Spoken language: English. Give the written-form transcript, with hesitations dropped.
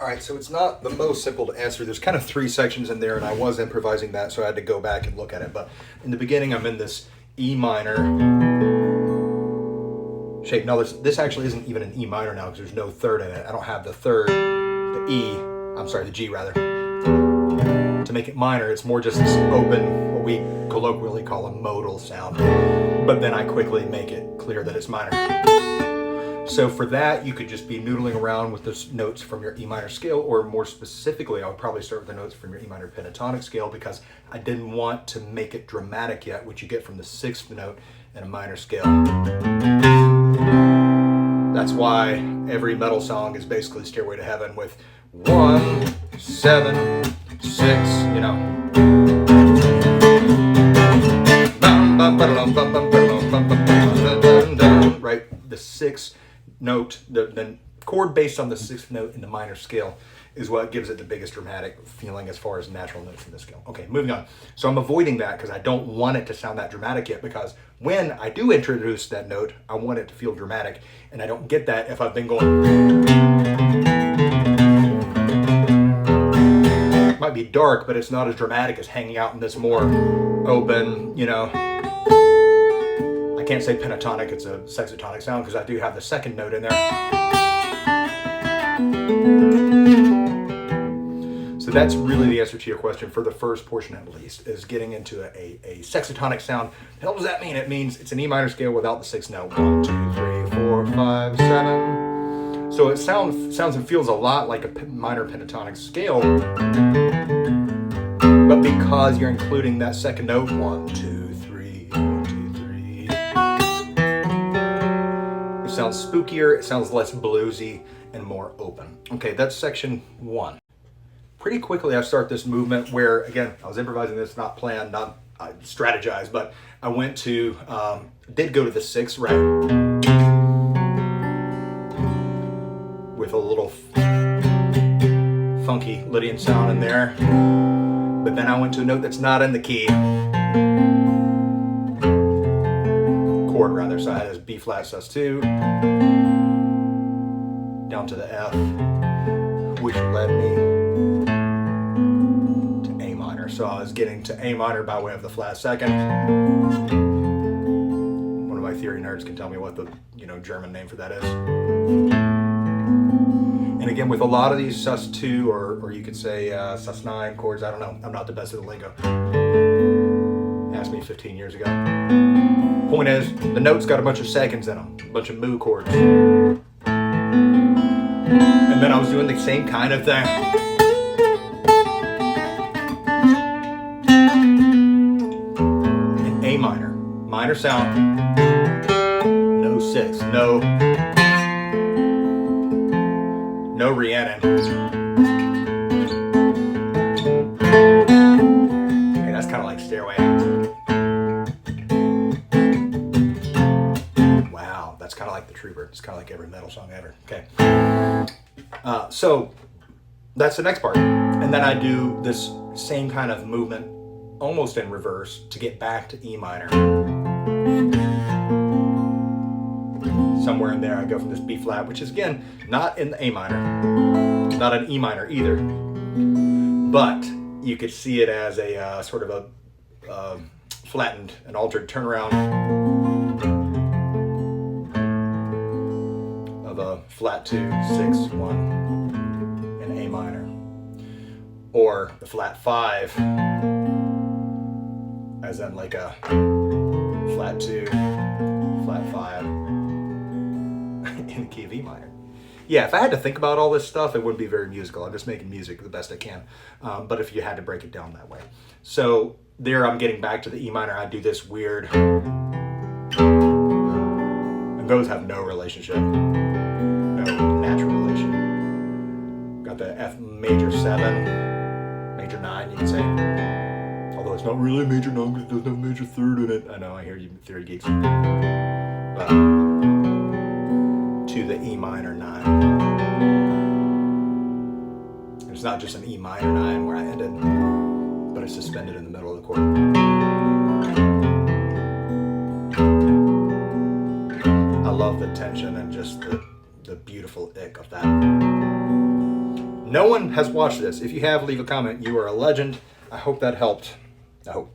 All right, so it's not the most simple to answer. There's kind of three sections in there, and I was improvising that, so I had to go back and look at it. But in the beginning, I'm in this E minor shape. No, this actually isn't even an E minor now because there's no third in it. I don't have the third, the G rather. To make it minor, it's more just this open, what we colloquially call a modal sound. But then I quickly make it clear that it's minor. So for that, you could just be noodling around with the notes from your E minor scale, or more specifically, I would probably start with the notes from your E minor pentatonic scale because I didn't want to make it dramatic yet, which you get from the sixth note in a minor scale. That's why every metal song is basically Stairway to Heaven with 1, 7, 6, you know. Right, the sixth note, the chord based on the sixth note in the minor scale is what gives it the biggest dramatic feeling as far as natural notes in the scale. Okay, moving on. So I'm avoiding that because I don't want it to sound that dramatic yet, because when I do introduce that note, I want it to feel dramatic, and I don't get that if I've been going. It might be dark, but it's not as dramatic as hanging out in this more open, you know. I can't say pentatonic, it's a sextatonic sound because I do have the second note in there. So that's really the answer to your question for the first portion at least, is getting into a sextatonic sound. What does that mean? It means it's an E minor scale without the sixth note. 1, 2, 3, 4, 5, 7. So it sounds and feels a lot like a minor pentatonic scale, but because you're including that second note, 1, 2, 3, 1, 2, 3, it sounds spookier, it sounds less bluesy and more open. Okay, that's section 1. Pretty quickly I start this movement where, again, I was improvising this, not planned, not strategized, but I went to, did go to the 6th fret with a little funky Lydian sound in there, but then I went to a note that's not in the key, chord rather, so I had this B flat sus2, down to the F, which led me so I was getting to A minor by way of the flat second. One of my theory nerds can tell me what the German name for that is. And again, with a lot of these sus2 or you could say sus9 chords, I don't know. I'm not the best at the lingo. Asked me 15 years ago. Point is, the note's got a bunch of seconds in them, a bunch of mu chords. And then I was doing the same kind of thing. A minor, minor sound, no 6, no Rhiannon. Okay, that's kind of like Stairway. Wow, that's kind of like the Trooper. It's kind of like every metal song ever. Okay, so that's the next part, and then I do this same kind of movement almost in reverse to get back to E minor. Somewhere in there I go from this B flat, which is again not in the A minor, not an E minor either, but you could see it as a sort of a flattened and altered turnaround of a flat 2, 6, 1 in A minor, or the flat 5 as in like a flat 2, flat 5 in the key of E minor. Yeah, if I had to think about all this stuff, it wouldn't be very musical. I'm just making music the best I can. But if you had to break it down that way. So there I'm getting back to the E minor. I do this weird, and those have no relationship, no natural relation. Got the F major 7, major 9, you can say. Although it's not really a major 9 because it doesn't have a major 3rd in it. I know, I hear you theory geeks. But to the E minor 9. It's not just an E minor 9 where I ended, but it's suspended in the middle of the chord. I love the tension and just the beautiful ick of that. No one has watched this. If you have, leave a comment. You are a legend. I hope that helped. I hope.